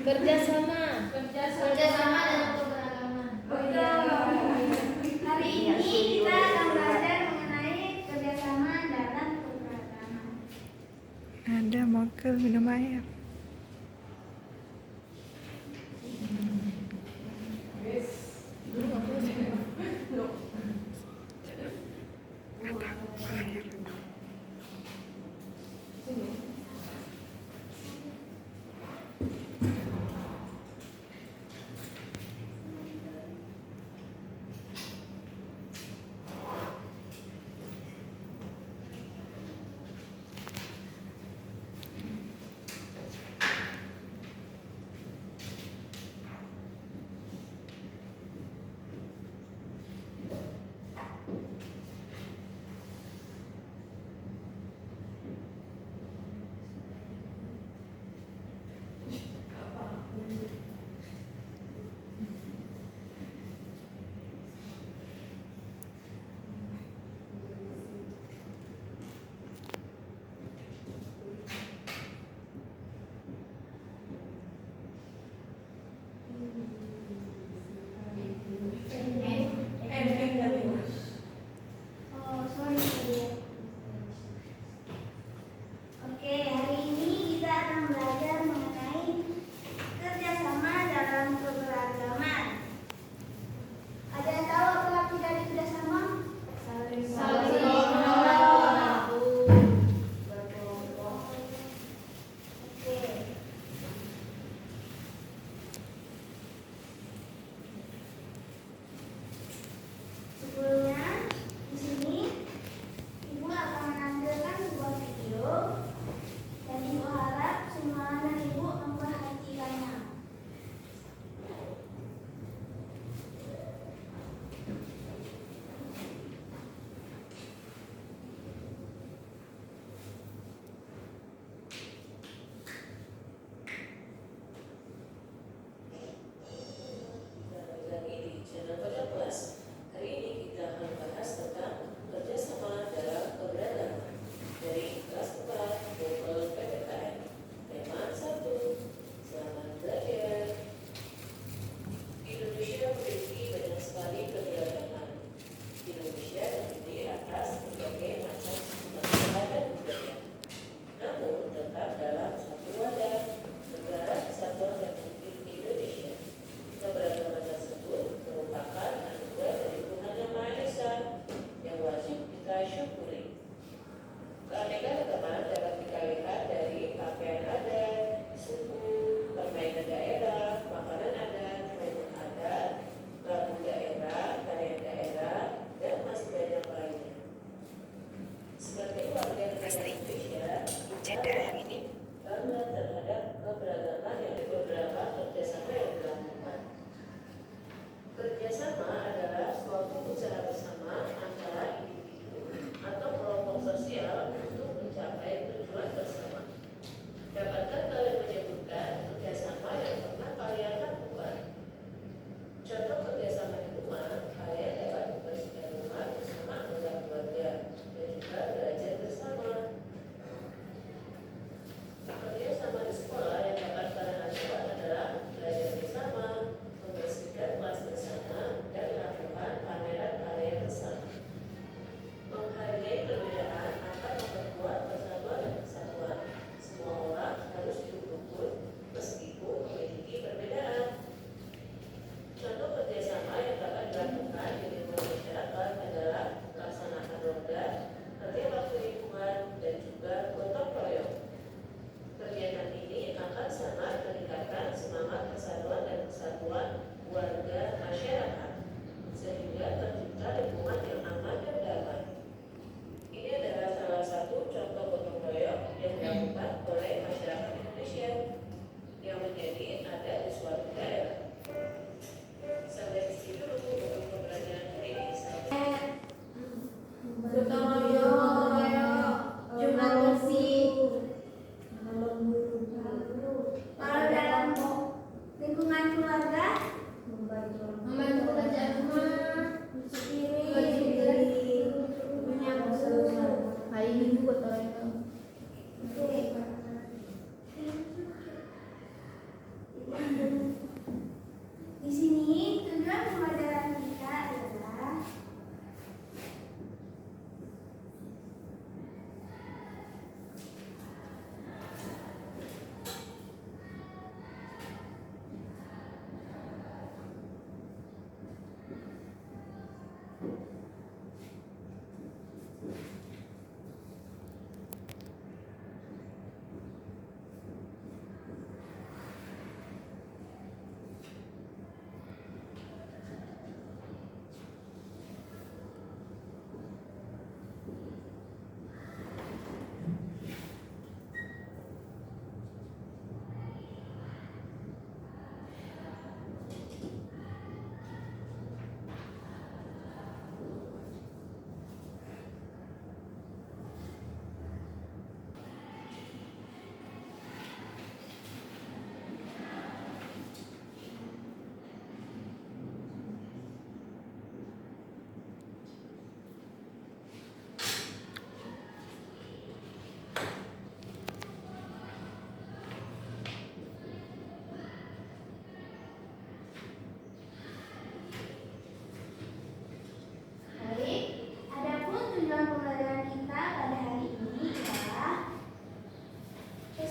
Kerjasama. Kerjasama dalam keberagaman. Hari ini kita akan belajar mengenai kerjasama dalam keberagaman. Ada mau ke minum air.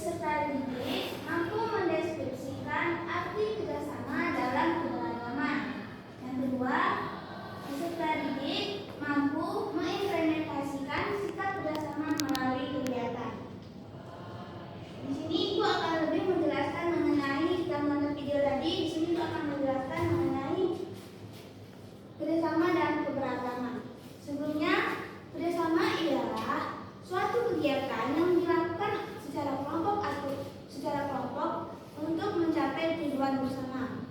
Peserta didik mampu mendeskripsikan arti kerjasama dalam keberagaman. Yang kedua, peserta didik mampu mengimplementasikan sikap kerjasama melalui kegiatan. Di sini Ibu akan lebih menjelaskan mengenai, kita menonton video tadi, di sini Ibu akan menjelaskan mengenai kerjasama dan keberagaman. Sebelumnya, kerjasama ialah suatu kegiatan yang dilakukan secara kelompok untuk mencapai tujuan bersama.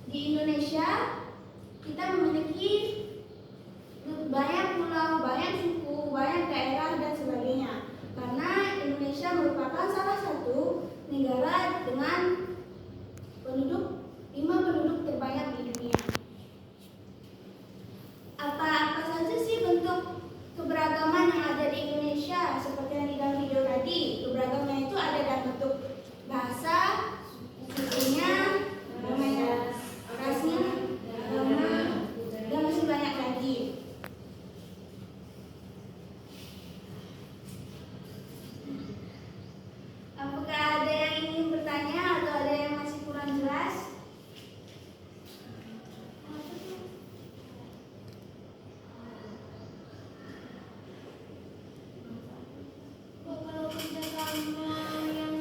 Di Indonesia, kita memiliki banyak pulau, banyak suku, banyak daerah dan sebagainya. Karena Indonesia merupakan salah satu negara dengan 5 penduduk terbanyak di dunia. Apa saja sih bentuk keberagaman yang ada di Indonesia? Seperti yang di dalam video tadi, keberagaman itu ada dalam bentuk bahasa, sukunya, rasnya, agama, dan masih banyak lagi. Apakah ada yang ingin bertanya atau ada yang masih kurang jelas? Kalau kerjasama yang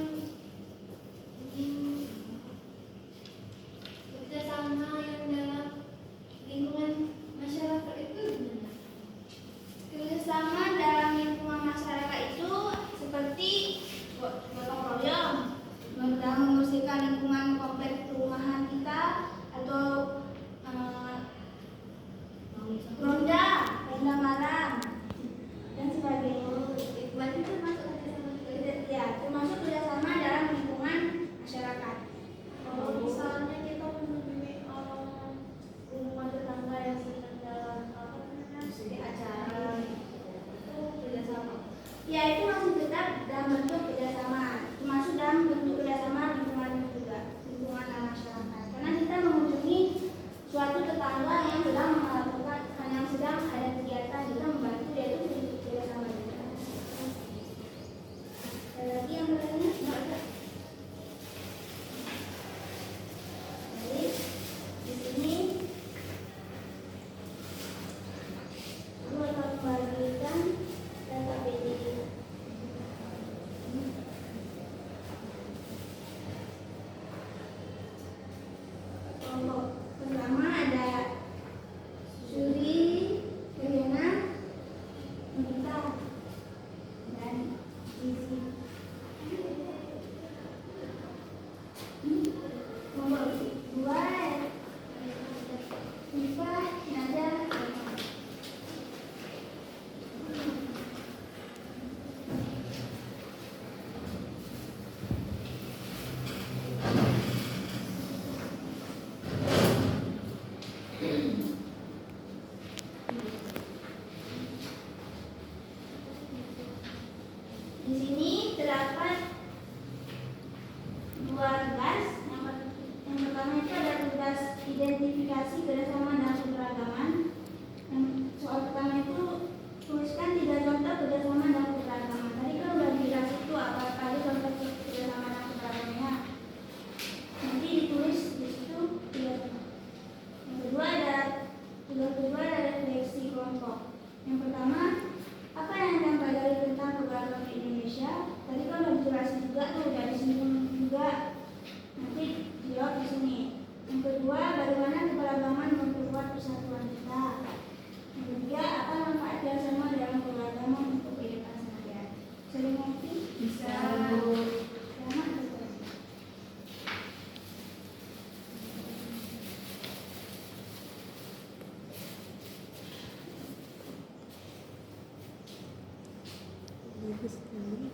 dalam lingkungan masyarakat itu gimana? Kerjasama dalam lingkungan masyarakat itu seperti gotong royong, dalam membersihkan lingkungan komplek perumahan kita, atau ronda malam dan sebagainya. Itu termasuk kerjasama dalam lingkungan masyarakat. Kalau misalnya kita mengunjungi rumah tetangga yang sedang dalam acara, itu kerjasama. Ya, itu masih tetap dalam bentuk kerjasama, termasuk dalam bentuk kerjasama lingkungan juga, lingkungan masyarakat. Karena kita mengunjungi suatu tetangga yang sedang melakukan, yang sedang ada kegiatan, kita membantu, yaitu bentuk kerjasama juga. Ada lagi yang bertanya? Nggak ada. Jadi di sini aku akan membagikan data PDI. Kelompok pertama ada Suri, Kirena, Nita, dan Isi. Kelompok dua Nifa, Nada, di sini terdapat 2 tugas. Yang pertama itu ada tugas identifikasi kerjasama dan keberagaman. Yang soal pertama itu tuliskan 3 contoh kerjasama dan keberagaman. Tadi kan udah dijelas itu apa aja contoh kerjasama dan keberagamannya. Nanti ditulis di situ 3 contoh. Yang kedua ada refleksi kelompok. Yang pertama, apa yang Anda pelajari tentang keberagaman di Indonesia? Tadi kan udah dijelasin juga tuh, udah disinggung juga. Nanti dijawab di sini. Yang kedua, bagaimana keberagaman memperkuat persatuan kita? Yang ketiga, apa manfaat kerjasama dalam keberagaman untuk kehidupan sehari-hari? Sering ngerti? Bisa. Selamat bertugas. Bagus sekali.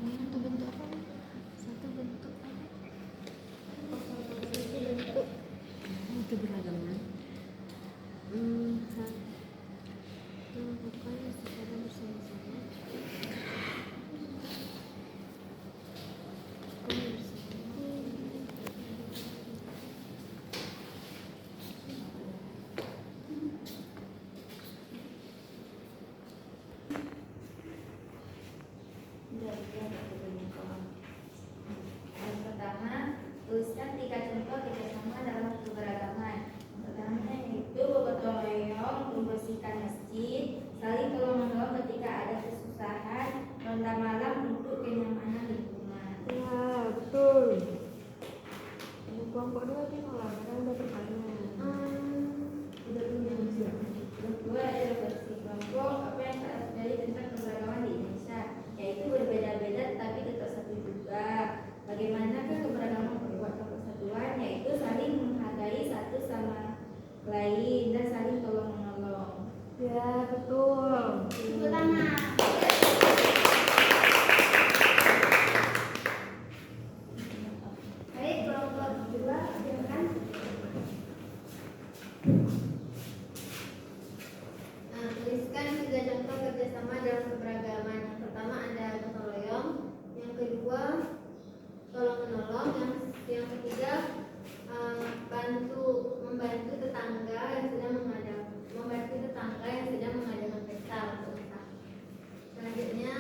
Satu bentuk apa? Satu bentuk apa? Keberagaman. Satu pokoknya secara bersama-sama. nolak karena udah pertanyaan. Udah punya kedua ada refleksi kelompok apa yang tak terjadi tentang keberagaman di Indonesia, yaitu berbeda-beda tapi tetap satu juga. Bagaimanakah keberagaman membuat persatuan, yaitu saling menghargai satu sama lain dan saling tolong menolong. Ya betul. Tepuk tangan. Baik, kelompok kedua silakan. Nah, tuliskan 3 contoh kerjasama dalam keberagaman. Yang pertama ada gotong royong, yang kedua tolong menolong, yang ketiga membantu tetangga yang sedang mengadakan pesta atau masak. Selanjutnya,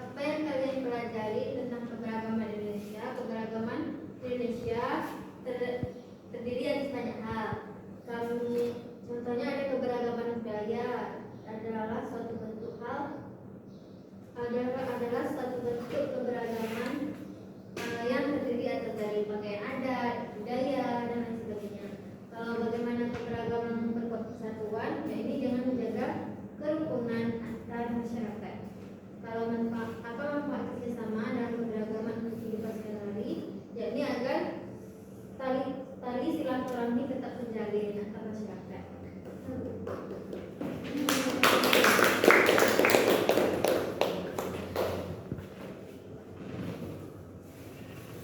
apa yang kalian pelajari tentang keberagaman Indonesia? Keberagaman Indonesia terdiri atas banyak hal. Contohnya ada keberagaman budaya adalah suatu bentuk keberagaman yang terdiri atas dari pakaian adat, budaya, dan lain sebagainya. Kalau bagaimana keberagaman memperkuat persatuan, ya ini dengan menjaga kerukunan antar masyarakat. Kalau manfaat kerjasama dalam keberagaman untuk kehidupan sehari-hari, yakni agar tali silaturahmi tetap terjalin antar masyarakat.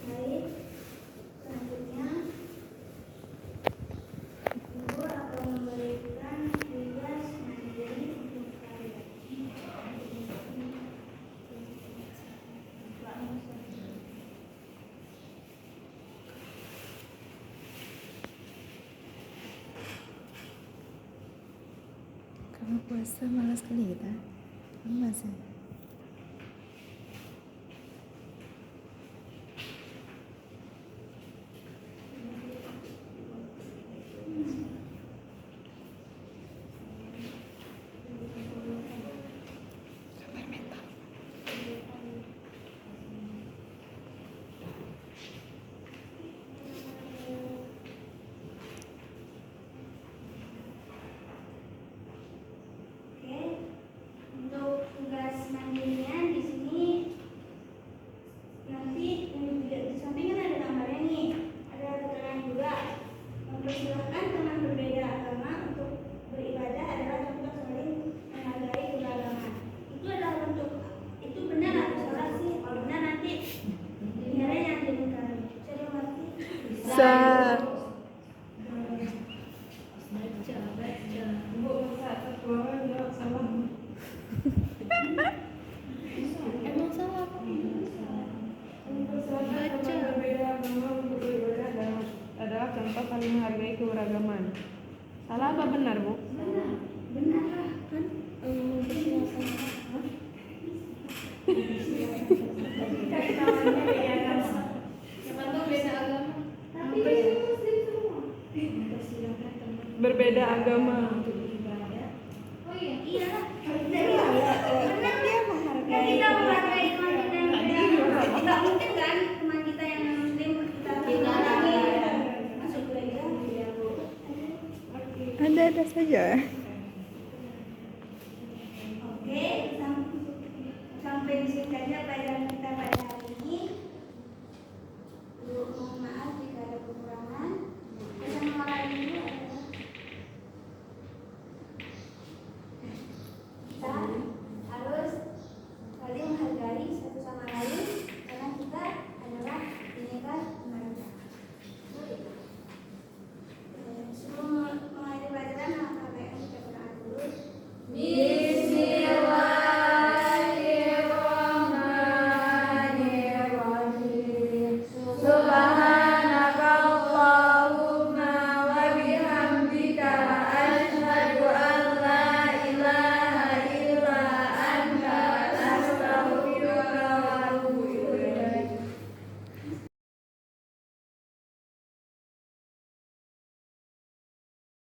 Baik, selanjutnya Ibu akan memberikan tugas mandiri untuk kalian. Kalau puasa malas kali kita. Malas ya. Oke, untuk tugas mandirinya di sini nanti di samping kan ada gambarnya nih, ada keterangan juga. Mempersilahkan teman berbeda agama untuk beribadah adalah contoh saling menghargai keberagaman. Itu adalah bentuk, itu benar atau salah sih? Kalau benar nanti dinilainya yang diingkari. Saya mengerti. Bisa. Bu masa keluaran jawab salah. Emang salah apa? Mempersilahkan teman berbeda agama untuk beribadah adalah contoh saling menghargai keberagaman. Salah apa benar, Bu? Benar lah kan? Cari kawannya beda agama. Siapa tahu beda agama. Tapi dia muslim semua. Berbeda agama. Oh iya, iyalah. Benar dia menghargai. Kita menghargai teman kita yang beda. Tidak mungkin kan teman kita yang muslim kita halangi masuk gereja. Ada saja.